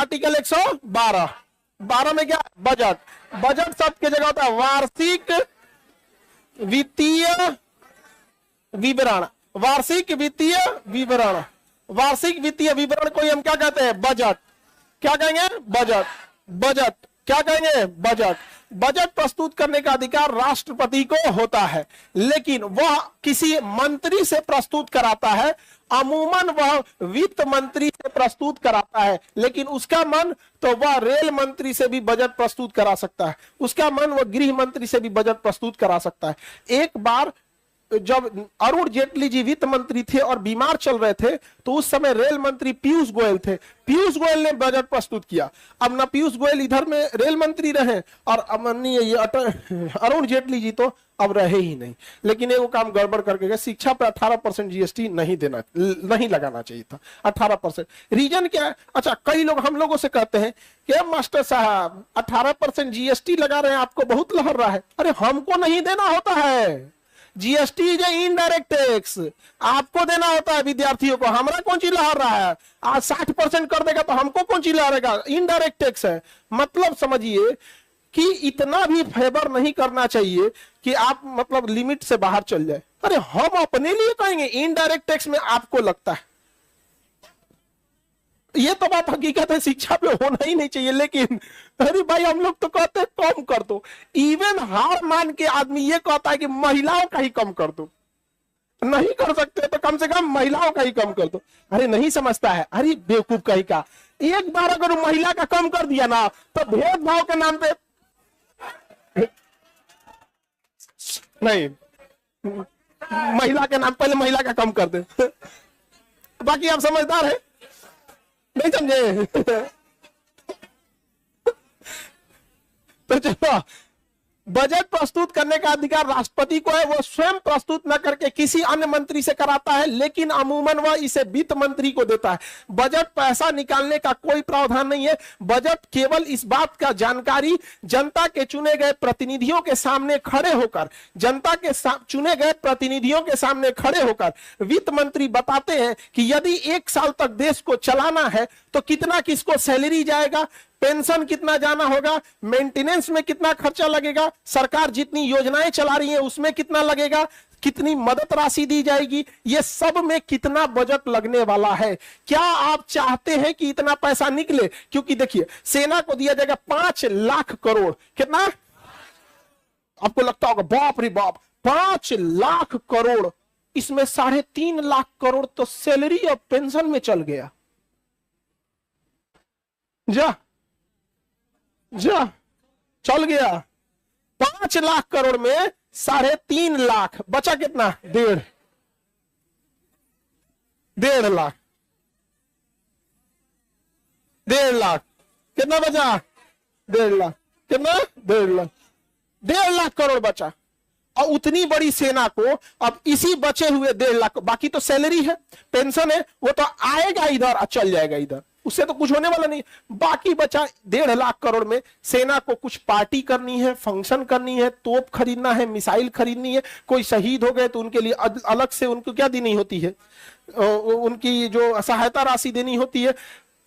Article 112। 12 में क्या? Budget. Budget शब्द की जगह होता है वार्षिक वित्तीय विवरण। वार्षिक वित्तीय विवरण। वार्षिक वित्तीय विवरण को हम क्या कहते हैं? बजट। क्या कहेंगे? बजट। बजट क्या कहेंगे? बजट। बजट प्रस्तुत करने का अधिकार राष्ट्रपति को होता है, लेकिन वह किसी मंत्री से प्रस्तुत कराता है। अमूमन वह वित्त मंत्री से प्रस्तुत कराता है, लेकिन उसका मन तो वह रेल मंत्री से भी बजट प्रस्तुत करा सकता है, उसका मन वह गृह मंत्री से भी बजट प्रस्तुत करा सकता है। एक बार जब अरुण जेटली जी वित्त मंत्री थे और बीमार चल रहे थे, तो उस समय रेल मंत्री पीयूष गोयल थे। पीयूष गोयल ने बजट प्रस्तुत किया। अब ना पीयूष गोयल इधर में रेल मंत्री रहे और अरुण जेटली जी तो अब रहे ही नहीं। लेकिन वो काम गड़बड़ करके गए, शिक्षा पर 18% जीएसटी नहीं लगाना चाहिए था। 18%। रीजन क्या है? अच्छा, कई लोग हम लोगों से कहते हैं कि मास्टर साहब 18% जीएसटी लगा रहे हैं, आपको बहुत लहर रहा है। अरे हमको नहीं देना होता है। जीएसटी इज इनडायरेक्ट टैक्स, आपको देना होता है विद्यार्थियों को। हमारा कौन चीज लहर रहा है? आज 60% कर देगा तो हमको कौन चीज लहरेगा? इनडायरेक्ट टैक्स है। मतलब समझिए कि इतना भी फेवर नहीं करना चाहिए कि आप मतलब लिमिट से बाहर चल जाए। अरे हम अपने लिए कहेंगे इनडायरेक्ट टैक्स में आपको लगता है, ये तो बात हकीकत है, शिक्षा पे होना ही नहीं चाहिए। लेकिन अरे भाई हम लोग तो कहते हैं कम कर दो। इवन हार मान के आदमी ये कहता है कि महिलाओं का ही कम कर दो। नहीं कर सकते तो कम से कम महिलाओं का ही कम कर दो। अरे नहीं समझता है, अरे बेवकूफ कहीं का। एक बार अगर महिला का कम कर दिया ना तो भेदभाव के नाम पे नहीं, महिला के नाम पहले महिला का कम कर दे। बाकी आप समझदार है, नहीं समझे? तो चलो, बजट प्रस्तुत करने का अधिकार राष्ट्रपति को है। वो स्वयं प्रस्तुत न करके किसी अन्य मंत्री से कराता है, लेकिन अमूमन वह इसे वित्त मंत्री को देता है। बजट पैसा निकालने का कोई प्रावधान नहीं है। बजट केवल इस बात का जानकारी जनता के चुने गए प्रतिनिधियों के सामने खड़े होकर, जनता के चुने गए प्रतिनिधियों के सामने खड़े होकर वित्त मंत्री बताते हैं कि यदि 1 साल तक देश को चलाना है तो कितना किसको सैलरी जाएगा, पेंशन कितना जाना होगा, मेंटेनेंस में कितना खर्चा लगेगा, सरकार जितनी योजनाएं चला रही है उसमें कितना लगेगा, कितनी मदद राशि दी जाएगी, ये सब में कितना बजट लगने वाला है। क्या आप चाहते हैं कि इतना पैसा निकले? क्योंकि देखिए, सेना को दिया जाएगा 5 लाख करोड़। कितना? आपको लगता होगा बाप रे बाप 5 लाख करोड़, इसमें 3.5 लाख करोड़ तो सैलरी और पेंशन में चल गया। जा चल गया। 5 लाख करोड़ में 3.5 लाख बचा। कितना? 1.5 लाख। 1.5 लाख कितना बचा? 1.5 लाख। कितना? 1.5 लाख। 1.5 लाख करोड़ बचा। और उतनी बड़ी सेना को अब इसी बचे हुए 1.5 लाख, बाकी तो सैलरी है, पेंशन है, वो तो आएगा इधर और चल जाएगा इधर, उससे तो कुछ होने वाला नहीं। बाकी बचा 1.5 लाख करोड़ में सेना को कुछ पार्टी करनी है, फंक्शन करनी है, तोप खरीदना है, मिसाइल खरीदनी है, कोई शहीद हो गए तो उनके लिए अलग से उनको क्या देनी होती है, उनकी जो सहायता राशि देनी होती है,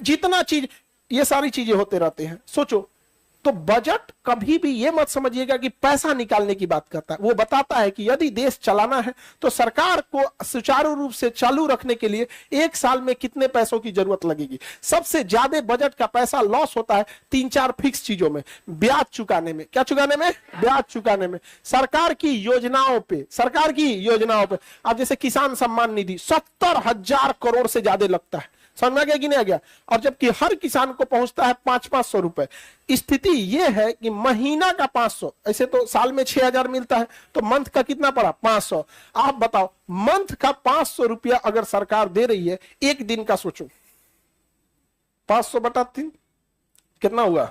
जितना चीज, ये सारी चीजें होते रहते हैं। सोचो, तो बजट कभी भी ये मत समझिएगा कि पैसा निकालने की बात करता है। वो बताता है कि यदि देश चलाना है तो सरकार को सुचारू रूप से चालू रखने के लिए 1 साल में कितने पैसों की जरूरत लगेगी। सबसे ज्यादा बजट का पैसा लॉस होता है 3-4 फिक्स चीजों में। ब्याज चुकाने में। क्या चुकाने में? ब्याज चुकाने में। सरकार की योजनाओं पे, सरकार की योजनाओं पे। अब जैसे किसान सम्मान निधि 70,000 करोड़ से ज्यादा लगता है। समझ में आ गया कि नहीं आ गया? और जबकि हर किसान को पहुंचता है 500-500 रुपए। स्थिति यह है कि महीना का 500, ऐसे तो साल में 6,000 मिलता है, तो मंथ का कितना पड़ा? 500। आप बताओ, मंथ का 500 रुपया अगर सरकार दे रही है, एक दिन का सोचो, 500/3 कितना हुआ?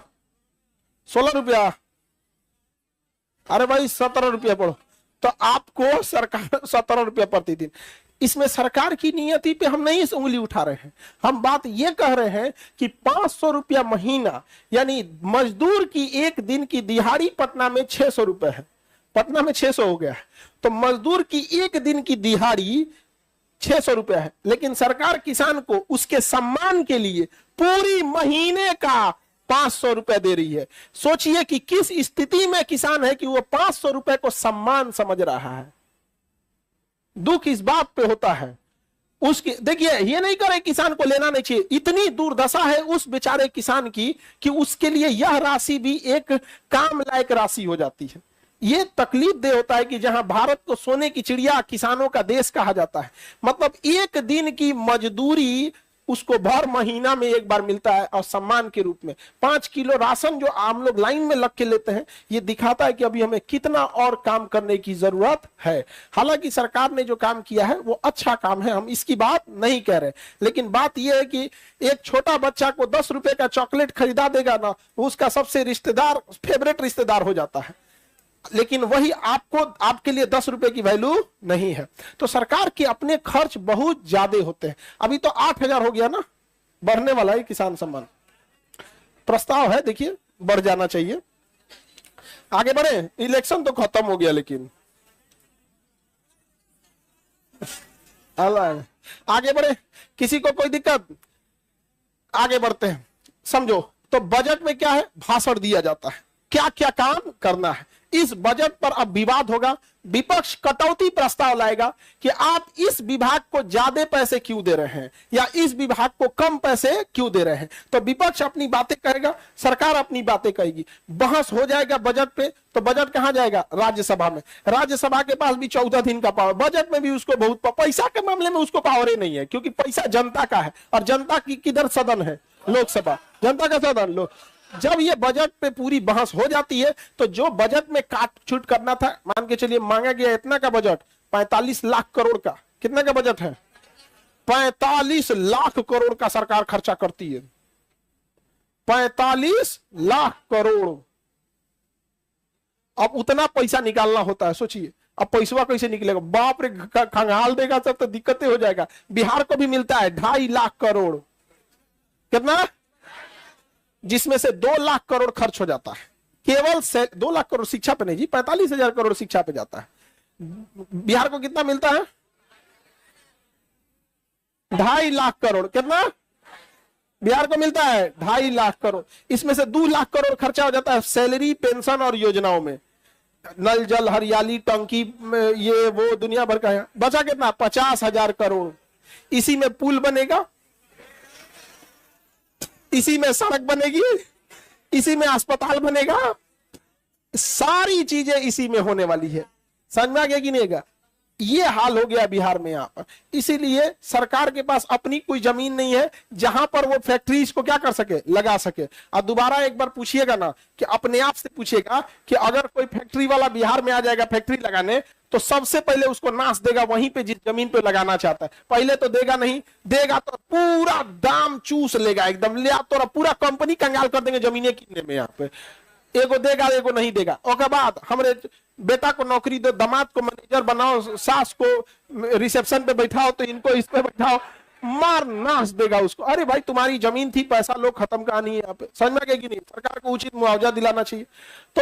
16 रुपया। अरे भाई 17 रुपया पढ़ो, तो आपको सरकार 17 रुपया प्रति दिन। इसमें सरकार की नियति पे हम नहीं उंगली उठा रहे हैं। हम बात ये कह रहे हैं कि 500 रुपया महीना, यानी मजदूर की एक दिन की दिहाड़ी पटना में 600 रुपए है। पटना में 600 हो गया है, तो मजदूर की एक दिन की दिहाड़ी 600 रुपया है, लेकिन सरकार किसान को उसके सम्मान के लिए पूरी महीने का 500 रुपया दे रही है। सोचिए कि किस स्थिति में किसान है कि वो 500 रुपए को सम्मान समझ रहा है। दुख इस बात पे होता है उसकी, देखिए ये नहीं करे किसान को लेना नहीं चाहिए, इतनी दुर्दशा है उस बेचारे किसान की कि उसके लिए यह राशि भी एक काम लायक राशि हो जाती है। ये तकलीफ दे होता है कि जहां भारत को सोने की चिड़िया किसानों का देश कहा जाता है, मतलब एक दिन की मजदूरी उसको भर महीना में एक बार मिलता है और सम्मान के रूप में 5 किलो राशन जो आम लोग लाइन में लग के लेते हैं, ये दिखाता है कि अभी हमें कितना और काम करने की जरूरत है। हालांकि सरकार ने जो काम किया है वो अच्छा काम है, हम इसकी बात नहीं कह रहे, लेकिन बात यह है कि एक छोटा बच्चा को 10 रुपए का चॉकलेट खरीदा देगा ना, उसका सबसे रिश्तेदार फेवरेट रिश्तेदार हो जाता है, लेकिन वही आपको आपके लिए 10 रुपए की वैल्यू नहीं है। तो सरकार के अपने खर्च बहुत ज्यादा होते हैं। अभी तो 8,000 हो गया ना, बढ़ने वाला है किसान सम्मान, प्रस्ताव है, देखिए बढ़ जाना चाहिए। आगे बढ़े, इलेक्शन तो खत्म हो गया, लेकिन आगे बढ़े, किसी को कोई दिक्कत? आगे बढ़ते हैं, समझो। तो बजट में क्या है, भाषण दिया जाता है, क्या क्या काम करना है। इस बजट पर अब विवाद होगा, विपक्ष कटौती प्रस्ताव लाएगा कि आप इस विभाग को ज्यादा पैसे क्यों दे रहे हैं या इस विभाग को कम पैसे क्यों दे रहे हैं। तो विपक्ष अपनी बातें कहेगा, सरकार अपनी बातें कहेगी, बहस हो जाएगा बजट पे। तो बजट कहां जाएगा, राज्यसभा में। राज्यसभा के पास भी 14 दिन का पावर, बजट में भी उसको बहुत पैसा के मामले में उसको पावर ही नहीं है, क्योंकि पैसा जनता का है और जनता की किधर सदन है, लोकसभा, जनता का सदन लोग। जब ये बजट पे पूरी बहस हो जाती है तो जो बजट में काट छूट करना था, मान के चलिए मांगा गया इतना का बजट, 45 लाख करोड़ का, कितना का बजट है, 45 लाख करोड़ का सरकार खर्चा करती है, 45 लाख करोड़। अब उतना पैसा निकालना होता है, सोचिए अब पैसा कैसे निकलेगा, बाप रे, खंगाल देगा सब तो दिक्कतें हो जाएगा। बिहार को भी मिलता है 2.5 लाख करोड़, कितना, जिसमें से 2 लाख करोड़ खर्च हो जाता है केवल 2 लाख करोड़ शिक्षा पे नहीं जी, 45,000 करोड़ शिक्षा पे जाता है। बिहार को कितना मिलता है, 2.5 लाख करोड़, कितना बिहार को मिलता है, 2.5 लाख करोड़। इसमें से 2 लाख करोड़ खर्चा हो जाता है सैलरी, पेंशन और योजनाओं में, नल जल हरियाली, टंकी, ये वो दुनिया भर का है। बचा कितना, 50,000 करोड़। इसी में पुल बनेगा, इसी में सड़क बनेगी, इसी में अस्पताल बनेगा, सारी चीजें इसी में होने वाली है। समझ में आ गया कि नहीं आएगा? ये हाल हो गया बिहार में यहाँ पर। इसीलिए सरकार के पास अपनी कोई जमीन नहीं है जहां पर वो फैक्ट्रीज को क्या कर सके, लगा सके। और दोबारा एक बार पूछिएगा ना, कि अपने आप से पूछिएगा कि अगर कोई फैक्ट्री वाला बिहार में आ जाएगा फैक्ट्री लगाने, तो सबसे पहले उसको नाश देगा वहीं पे जिस जमीन पे लगाना चाहता है। पहले तो देगा नहीं, देगा तो पूरा दाम चूस लेगा एकदम, ले तो पूरा कंपनी कंगाल कर देंगे जमीनें किनने में। यहाँ पे एगो देगा एगो नहीं देगा, उसके बाद हमरे बेटा को नौकरी दो, दामाद को मैनेजर बनाओ, सास को रिसेप्शन पे बैठाओ, तो इनको इस पे बैठाओ, मार नाश देगा उसको। अरे भाई तुम्हारी जमीन थी, पैसा लो, खत्म कहानी है यहाँ पे। समझ में आएगी नहीं? सरकार को उचित मुआवजा दिलाना चाहिए। तो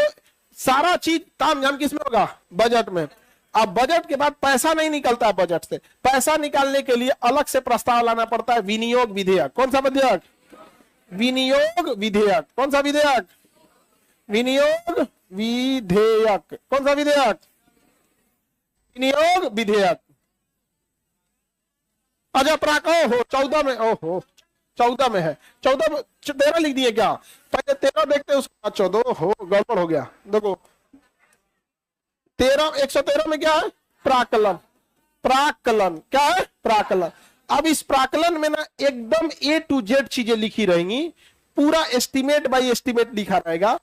सारा चीज ताम झाम किसमें होगा, बजट में। अब बजट के बाद पैसा नहीं निकलता है बजट से, पैसा निकालने के लिए अलग से प्रस्ताव लाना पड़ता है, विनियोग विधेयक। कौन सा विधेयक, विनियोग विधेयक। कौन सा विधेयक, विनियोग विधेयक। कौन सा विधेयक, विनियोग विधेयक। अच्छा प्राको हो 14 में, ओहो 14 में है, 14 में 13 लिख दिए क्या, पहले 13 देखते उसके बाद 14 हो, गड़बड़ हो गया। देखो 113 में क्या है, प्राकलन। प्राकलन क्या है, प्राकलन। अब इस प्राकलन में ना एकदम A to Z चीजें लिखी रहेंगी, पूरा एस्टीमेट बाय एस्टीमेट लिखा रहेगा।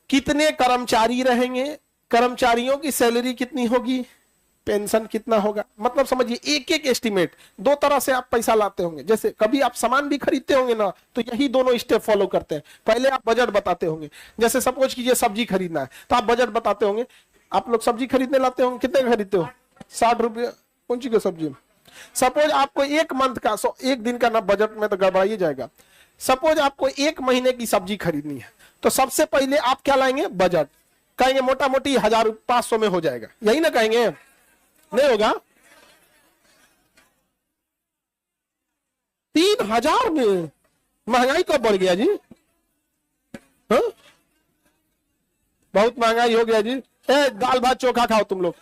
कितने कर्मचारी रहेंगे, कर्मचारियों की सैलरी कितनी होगी, पेंशन कितना होगा, मतलब समझिए एक एक एस्टीमेट। 2 तरह से आप पैसा लाते होंगे, जैसे कभी आप सामान भी खरीदते होंगे ना, तो यही दोनों स्टेप फॉलो करते हैं। पहले आप बजट बताते होंगे, जैसे सपोज कीजिए सब्जी खरीदना है तो आप बजट बताते होंगे। आप लोग सब्जी खरीदने लाते होंगे, कितने खरीदते हो, 60 रुपये, कौन सी सब्जी। सपोज आपको 1 मंथ का, 1 दिन का ना बजट में तो गड़बड़ाई जाएगा। सपोज आपको 1 महीने की सब्जी खरीदनी है, तो सबसे पहले आप क्या लाएंगे, बजट। कहेंगे मोटा मोटी 1500 में हो जाएगा, यही ना कहेंगे, नहीं होगा, 3,000 में महंगाई कब बढ़ गया जी? हा? बहुत महंगाई हो गया जी। दाल भात चोखा खाओ तुम लोग।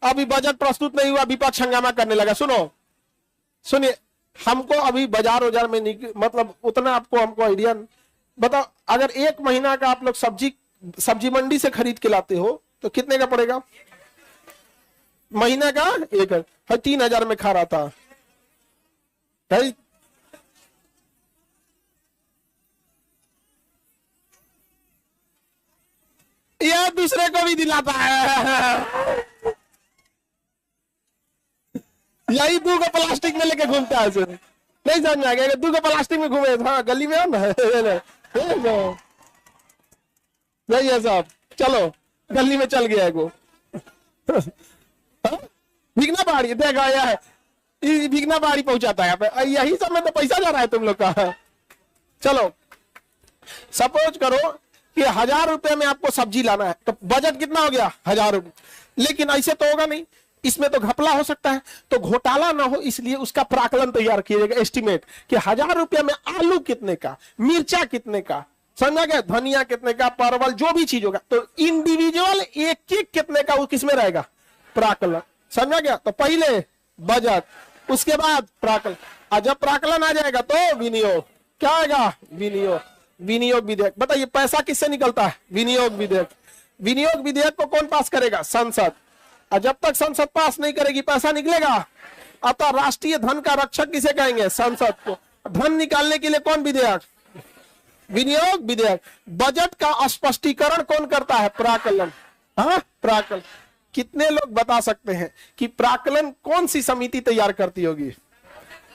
अभी बजट प्रस्तुत नहीं हुआ, विपक्ष हंगामा करने लगा। सुनिए, हमको अभी बाजार में मतलब उतना आपको हमको आइडिया बताओ। अगर 1 महीना का आप लोग सब्जी मंडी से खरीद के लाते हो तो कितने का पड़ेगा? महीने का 3,000 में खा रहा था भाई। यह दूसरे को भी दिलाता है। यही 2 को प्लास्टिक में लेके घूमता है। नहीं समझ में आ गया? 2 को प्लास्टिक में घूमे। हाँ, गली में ना नहीं है साहब। चलो गली में चल गया है वो। भिगना पहाड़ी देखा है, भिगना पहाड़ी पहुंचाता है यहाँ पे। यही सब में तो पैसा जा रहा है तुम लोग का। चलो सपोज करो कि 1,000 रुपए में आपको सब्जी लाना है, तो बजट कितना हो गया? 1,000 रुपए। लेकिन ऐसे तो होगा नहीं, इसमें तो घपला हो सकता है। तो घोटाला ना हो इसलिए उसका प्राकलन तैयार किया जाएगा, एस्टिमेट कि 1,000 रुपया में आलू कितने का, मिर्चा कितने का, समझा गया, धनिया कितने का, परवल, जो भी चीज होगा। तो इंडिविजुअल एक एक कितने का वो किसमें रहेगा? प्राकलन। समझा गया? तो पहले बजट, उसके बाद प्राकलन, और जब प्राकलन आ जाएगा तो विनियोग। क्या आएगा? विनियोग। विनियोग विधेयक। बताइए पैसा किससे निकलता है? विनियोग विधेयक। विनियोग विधेयक को कौन पास करेगा? संसद। और जब तक संसद पास नहीं करेगी पैसा निकलेगा। अतः राष्ट्रीय धन का रक्षक किसे कहेंगे? संसद को। धन निकालने के लिए कौन विधेयक? विनियोग विधेयक। बजट का स्पष्टीकरण कौन करता है? प्राकलन। हाँ, प्राकलन। कितने लोग बता सकते हैं कि प्राकलन कौन सी समिति तैयार करती होगी?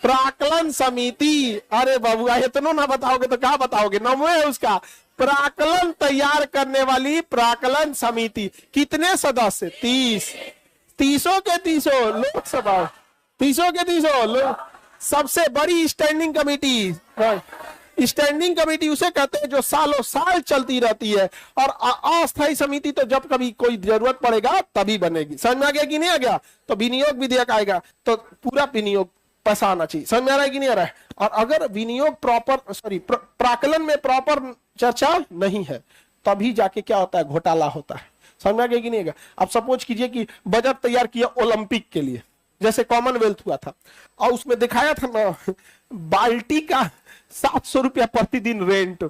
प्राकलन समिति। अरे बाबू इतना ना बताओगे तो क्या बताओगे? नाम है उसका, प्राकलन तैयार करने वाली प्राकलन समिति। कितने सदस्य? 30। 30 के 30 लोकसभा, 30 के 30 लोग। सबसे बड़ी स्टैंडिंग कमेटी, स्टैंडिंग कमेटी उसे कहते हैं जो सालों साल चलती रहती है। और अस्थायी समिति तो जब कभी कोई जरूरत पड़ेगा तभी बनेगी। समझ में आ गया कि नहीं आ गया? तो विनियोग विधेयक आएगा तो पूरा विनियोग पैसा आना चाहिए। समझ में आ रहा है कि नहीं आ रहा है? और अगर विनियोग प्राकलन में प्रॉपर चर्चा नहीं है तभी जाके क्या होता है? घोटाला होता है। समझ में आ गया कि नहीं आ गया? अब सपोज कीजिए कि बजट तैयार किया ओलंपिक के लिए, जैसे कॉमनवेल्थ हुआ था, और उसमें दिखाया था ना बाल्टी का 700 रुपया प्रतिदिन रेंट।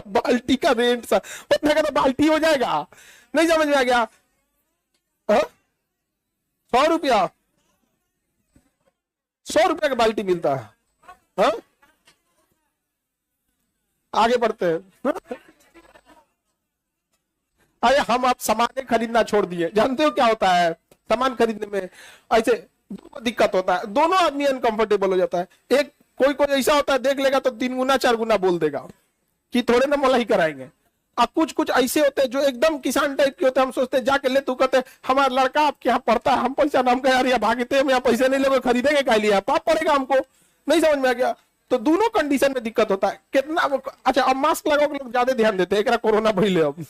बाल्टी का रेंट उतना का तो बाल्टी हो जाएगा। नहीं समझ में आ गया? 100 रुपया, 100 रुपया का बाल्टी मिलता है। हा? आगे बढ़ते हैं। अरे हम आप सामान खरीदना छोड़ दिए। जानते हो क्या होता है सामान खरीदने में? ऐसे दिक्कत होता है, दोनों आदमी अनकंफर्टेबल हो जाता है। एक कोई ऐसा होता है देख लेगा तो 3 गुना 4 गुना बोल देगा कि थोड़े ना मोला ही कराएंगे। और कुछ ऐसे होते हैं जो एकदम किसान टाइप के होते हैं। हम सोचते हैं जाके ले, तू कहते हमारा लड़का आपके यहाँ पढ़ता है, हम पैसा नाम का यार भागते हैं, हम यहाँ पैसे नहीं लोगे, खरीदेंगे क्या लिए? पाप पड़ेगा हमको। नहीं समझ में आ गया? तो दोनों कंडीशन में दिक्कत होता है। कितना अच्छा अब मास्क लगाओ लोग ज्यादा ध्यान देते हैं। कोरोना भइले अब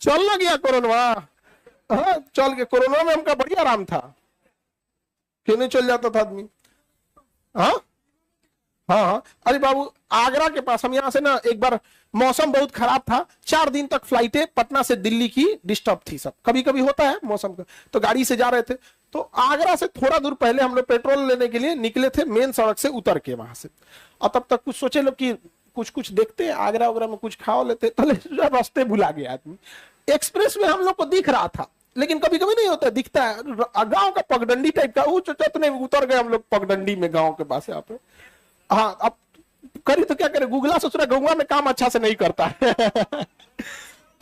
चल ना गया कोरोना। हाँ चल गया। कोरोना में हमका बढ़िया आराम था, क्यों नहीं चल जाता था आदमी? हाँ हाँ। अरे बाबू आगरा के पास हम यहाँ से ना एक बार मौसम बहुत खराब था, 4 दिन तक फ्लाइटें पटना से दिल्ली की डिस्टर्ब थी। सब कभी कभी होता है मौसम का। तो गाड़ी से जा रहे थे तो आगरा से थोड़ा दूर पहले हम लोग पेट्रोल लेने के लिए निकले थे, मेन सड़क से उतर के वहां से। और तब तक कुछ सोचे लोग कि कुछ देखते हैं आगरा वगैरह में, कुछ खाओ लेते, तो रास्ते भुला गया आदमी। एक्सप्रेस में हम लोग को दिख रहा था, लेकिन कभी कभी नहीं होता, दिखता है गांव का पगडंडी टाइप का। उतने उतर गए हम लोग पगडंडी में, गांव के पास यहाँ पे। हाँ अब करी तो क्या करे, गूगला सोच रहा गंगा में काम अच्छा से नहीं करता है।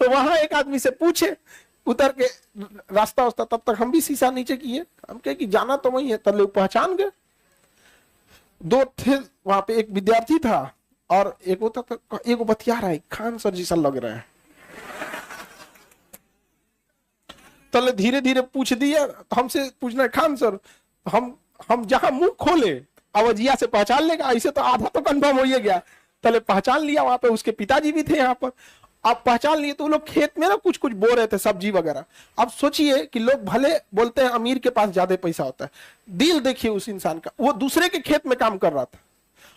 तो वहां एक आदमी से पूछे उतर के रास्ता वास्ता, तब तक हम भी शीशा नीचे किए। हम कहे कि जाना तो वही है। तब लोग पहचान गए, 2 थे वहां पे। एक विद्यार्थी था और एक होता था, एक बतिया रहा है, खान सर जैसा लग रहा है। तले धीरे धीरे पूछ दिया, हमसे पूछना है खान सर। हम जहां मुंह खोले अवजिया से पहचान लेगा, ऐसे तो आधा तो कंफर्म हो ही गया। तले पहचान लिया, वहां पे उसके पिताजी भी थे यहाँ पर। आप पहचान लिए तो वो लोग खेत में ना कुछ कुछ बो रहे थे, सब्जी वगैरह। अब सोचिए कि लोग भले बोलते हैं अमीर के पास ज्यादा पैसा होता है, दिल देखिए उस इंसान का, वो दूसरे के खेत में काम कर रहा था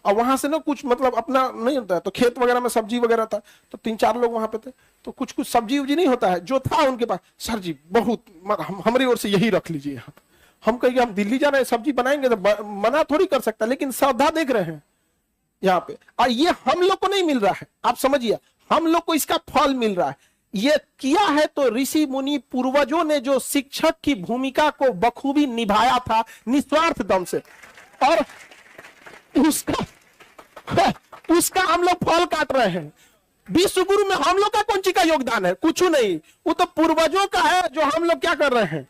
और वहां से ना कुछ मतलब अपना नहीं होता है, तो खेत वगैरह में सब्जी वगैरह था, तो 3-4 लोग वहां पे थे, तो कुछ कुछ सब्जी उब्जी नहीं होता है जो था उनके पास, सर जी बहुत हमारी ओर से यही रख लीजिए यहाँ। हम कहेंगे हम दिल्ली जा रहे हैं सब्जी बनाएंगे, तो मना थोड़ी कर सकता, लेकिन श्रद्धा देख रहे हैं यहाँ पे, और ये हम लोग को नहीं मिल रहा है, आप समझिए, हम लोग को इसका फल मिल रहा है। ये किया है तो ऋषि मुनि पूर्वजों ने जो शिक्षक की भूमिका को बखूबी निभाया था निस्वार्थ दम से, और उसका हम लोग फल काट रहे हैं। विश्व गुरु में हम लोग का कौन सी का योगदान है? कुछ नहीं, वो तो पूर्वजों का है जो हम लोग क्या कर रहे हैं,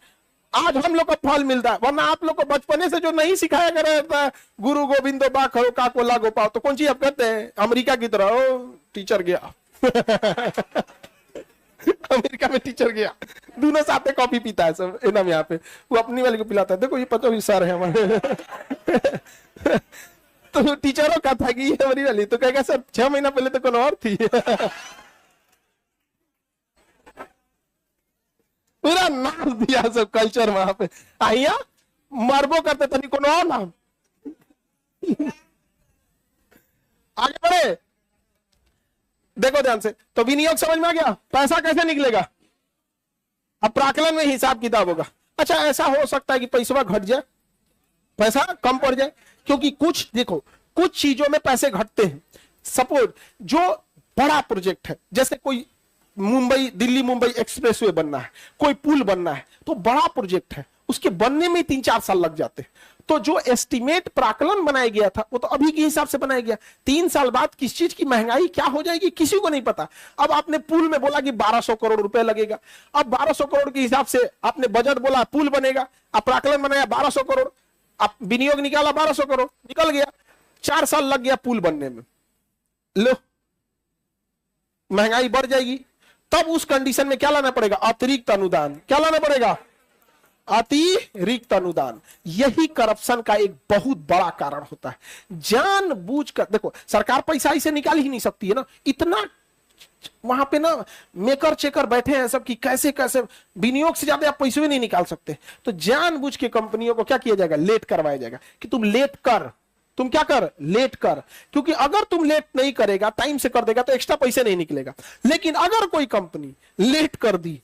आज हम लोग को फल मिलता है। वरना आप लोग को बचपने से जो नहीं सिखाया गया गुरु गोविंदो बा खरो का को लागो पाओ, तो कौन सी आप कहते हैं अमेरिका की तरह टीचर गया अमेरिका में टीचर गया, दोनों साथ में कॉफी पीता है सब इनाम, यहाँ पे वो अपनी वाले को पिलाता है, देखो ये 50 सर है हमारे तो टीचरों का था कि ये हमारी वाली, तो कहेगा सर 6 महीना पहले तो कौन और थी पूरा नाम दिया सब कल्चर वहां पे, आइया मरबो करते तनी कौन और नाम आगे बढ़े। देखो ध्यान से, तो विनियोग समझ में आ गया, पैसा कैसे निकलेगा, अब प्राकलन में हिसाब किताब होगा। अच्छा ऐसा हो सकता है कि पैसा घट जाए, पैसा कम पड़ जाए, क्योंकि कुछ देखो कुछ चीजों में पैसे घटते हैं। सपोज जो बड़ा प्रोजेक्ट है, जैसे कोई मुंबई दिल्ली मुंबई एक्सप्रेसवे बनना है, कोई पुल बनना है, तो बड़ा प्रोजेक्ट है, उसके बनने में 3-4 साल लग जाते हैं। तो जो एस्टिमेट प्राकलन बनाया गया था वो तो अभी के हिसाब से बनाया गया, 3 साल बाद किस चीज की महंगाई क्या हो जाएगी किसी को नहीं पता। अब आपने पुल में बोला कि 1200 करोड़ रुपए लगेगा, अब 1200 करोड़ के हिसाब से आपने बजट बोला पुल बनेगा, अब प्राकलन बनाया 1200 करोड़, अब विनियोग निकाला 1200 करोड़, निकल गया, 4 साल लग गया पुल बनने में, लो महंगाई बढ़ जाएगी। तब उस कंडीशन में क्या लाना पड़ेगा, अतिरिक्त अनुदान। क्या लाना पड़ेगा, अतिरिक्त अनुदान। यही करप्शन का एक बहुत बड़ा कारण होता है। जानबूझकर देखो, सरकार पैसा इसे निकाल ही नहीं सकती है ना, इतना वहां पे ना मेकर चेकर बैठे हैं सब कि कैसे कैसे विनियोग से ज्यादा आप पैसे भी नहीं निकाल सकते। तो जानबूझ के कंपनियों को क्या किया जाएगा, लेट करवाया जाएगा कि तुम लेट कर, तुम क्या कर, लेट कर, क्योंकि अगर तुम लेट नहीं करेगा, टाइम से कर देगा तो एक्स्ट्रा पैसे नहीं निकलेगा। लेकिन अगर कोई कंपनी लेट कर दी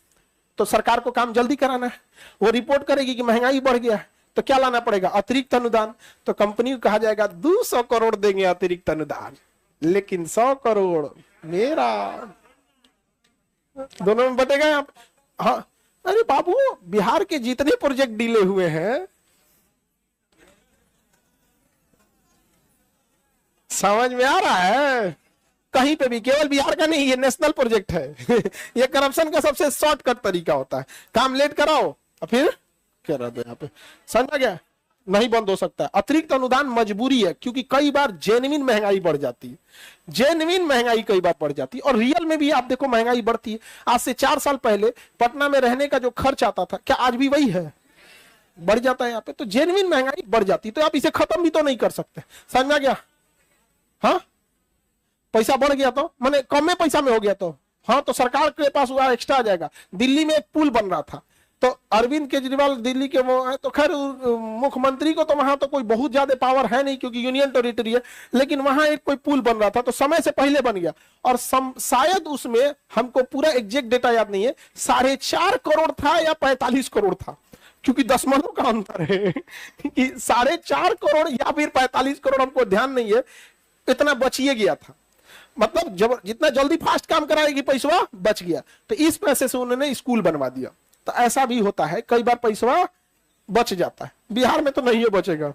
तो सरकार को काम जल्दी कराना है, वो रिपोर्ट करेगी कि महंगाई बढ़ गया है, तो क्या लाना पड़ेगा, अतिरिक्त अनुदान। तो कंपनी को कहा जाएगा 200 करोड़ देंगे अतिरिक्त अनुदान, लेकिन 100 करोड़ मेरा, दोनों में बटेगा यहाँ। हाँ अरे बाबू, बिहार के जितने प्रोजेक्ट डीले हुए हैं, समझ में आ रहा है, कहीं पे भी, केवल बिहार का नहीं, ये नेशनल प्रोजेक्ट है ये करप्शन का सबसे शॉर्टकट तरीका होता है, काम लेट कराओ और फिर क्या रहता है यहाँ पे, समझा गया, नहीं बंद हो सकता। अतिरिक्त अनुदान मजबूरी है, क्योंकि कई बार जेन्युइन महंगाई बढ़ जाती है, जेन्युइन महंगाई कई बार बढ़ जाती है, और रियल में भी आप देखो महंगाई बढ़ती है। आज से 4 साल पहले पटना में रहने का जो खर्च आता था, क्या आज भी वही है, बढ़ जाता है यहाँ पे। तो जेन्युइन महंगाई बढ़ जाती है, तो आप इसे खत्म भी तो नहीं कर सकते, समझ में आ गया। हाँ पैसा बढ़ गया तो माने कम में पैसा में हो गया तो, हाँ तो सरकार के पास हुआ एक्स्ट्रा आ जाएगा। दिल्ली में एक पुल बन रहा था, तो अरविंद केजरीवाल दिल्ली के वो है, तो खैर मुख्यमंत्री को तो वहां तो कोई बहुत ज्यादा पावर है नहीं क्योंकि यूनियन टेरिटरी है, लेकिन वहां एक कोई पुल बन रहा था तो समय से पहले बन गया, और शायद उसमें हमको पूरा एग्जैक्ट डेटा याद नहीं है, 4.5 करोड़ था या 45 करोड़ था, क्योंकि 10 महीनों का अंतर है कि 4.5 करोड़ या फिर 45 करोड़, हमको ध्यान नहीं है, इतना बचिए गया था। मतलब जब जितना जल्दी फास्ट काम कराएगी पैसा बच गया, तो इस पैसे से उन्होंने स्कूल बनवा दिया। तो ऐसा भी होता है, कई बार पैसा बच जाता है, बिहार में तो नहीं है बचेगा।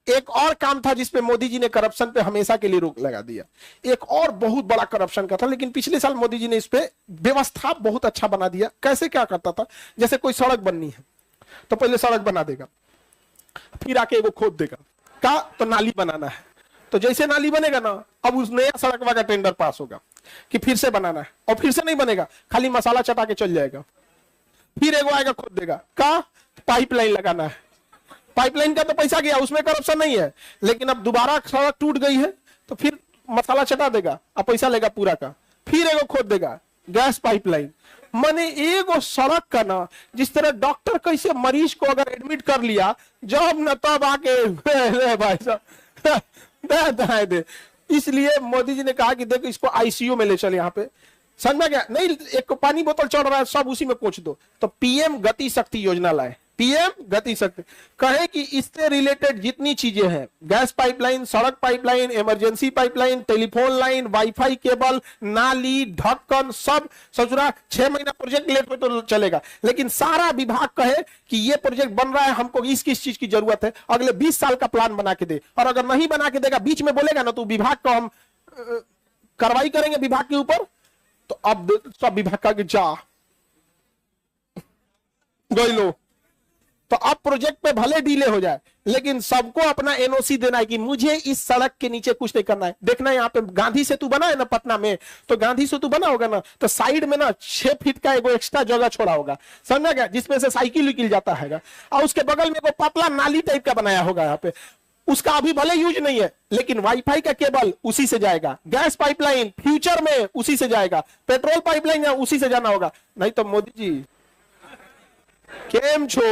एक और काम था जिसपे मोदी जी ने करप्शन पे हमेशा के लिए रोक लगा दिया, एक और बहुत बड़ा करप्शन का था, लेकिन पिछले साल मोदी जी ने इस पे व्यवस्था बहुत अच्छा बना दिया। कैसे क्या करता था, जैसे कोई सड़क बननी है तो पहले सड़क बना देगा, फिर आके वो खोद देगा, का तो नाली बनाना है, तो जैसे नाली बनेगा ना, अब उस नया सड़क वाला टेंडर पास होगा कि फिर से बनाना है, और फिर से नहीं बनेगा, खाली मसाला चटा के चल जाएगा, फिर एगो आएगा खोद देगा, का पाइपलाइन लगाना है, पाइपलाइन का तो पैसा गया, उसमें करप्शन नहीं है, लेकिन अब दोबारा सड़क टूट गई है तो फिर मसाला चटा देगा और पैसा लेगा पूरा का, फिर एगो खोद देगा गैस पाइपलाइन। माने एगो सड़क का ना, जिस तरह डॉक्टर कैसे मरीज को अगर एडमिट कर लिया, जब न तब आके भाई साहब दे। इसलिए मोदी जी ने कहा कि देखो इसको आईसीयू में ले चले, यहाँ पे समझ गया नहीं, एक को पानी बोतल चढ़ रहा है सब उसी में पोंछ दो, तो पीएम गति शक्ति योजना लाए, पीएम गति शक्ति, कहे कि इससे रिलेटेड जितनी चीजें हैं, गैस पाइपलाइन, सड़क pipeline, emergency pipeline, telephone line, wifi cable, नाली, ढक्कन, सब ससुरा 6 महीना प्रोजेक्ट लेट हो तो चलेगा, लेकिन सारा विभाग कहे कि ये प्रोजेक्ट बन रहा है, हमको इस किस चीज की जरूरत है, अगले 20 साल का प्लान बना के दे। और अगर नहीं बना के देगा, बीच में बोलेगा ना, तो विभाग को हम कार्रवाई करेंगे विभाग के ऊपर। तो अब सब विभाग का जा गई लो, तो अब प्रोजेक्ट पे भले डीले हो जाए, लेकिन सबको अपना एनओसी देना है कि मुझे इस सड़क के नीचे कुछ नहीं करना है। देखना यहाँ पे गांधी सेतु बना है ना पटना में, तो गांधी सेतु बना होगा ना, तो साइड में ना 6 फीट का एगो एक्स्ट्रा जगह छोड़ा होगा, समझा गया, जिसमें से साइकिल विकिल जाता है, और उसके बगल में एगो पतला नाली टाइप का बनाया होगा यहाँ पे, उसका अभी भले यूज नहीं है, लेकिन वाईफाई का केबल उसी से जाएगा, गैस पाइपलाइन फ्यूचर में उसी से जाएगा, पेट्रोल पाइपलाइन उसी से जाना होगा। नहीं तो मोदी जी केम छो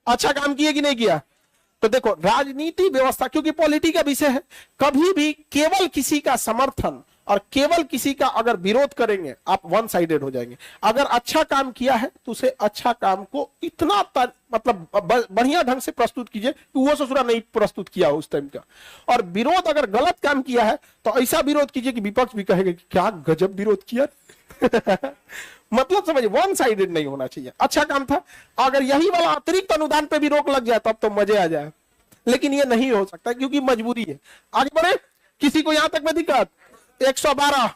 अच्छा काम किए कि नहीं किया। तो देखो राजनीति व्यवस्था, क्योंकि पॉलिटी का विषय है, कभी भी केवल किसी का समर्थन और केवल किसी का अगर विरोध करेंगे आप वन साइडेड हो जाएंगे। अगर अच्छा काम किया है तो उसे अच्छा काम को इतना मतलब बढ़िया ढंग से प्रस्तुत कीजिए कि वो ससुरा नहीं प्रस्तुत किया हो उस टाइम का। और विरोध अगर गलत काम किया है तो ऐसा विरोध कीजिए कि विपक्ष भी कहेगा कि क्या गजब विरोध किया मतलब समझिए, वन साइडेड नहीं होना चाहिए। अच्छा काम था, अगर यही वाला अतिरिक्त अनुदान पे भी रोक लग जाए तब तो मजे आ जाए, लेकिन ये नहीं हो सकता क्योंकि मजबूरी है। आगे बढ़े, किसी को यहां तक में दिक्कत 112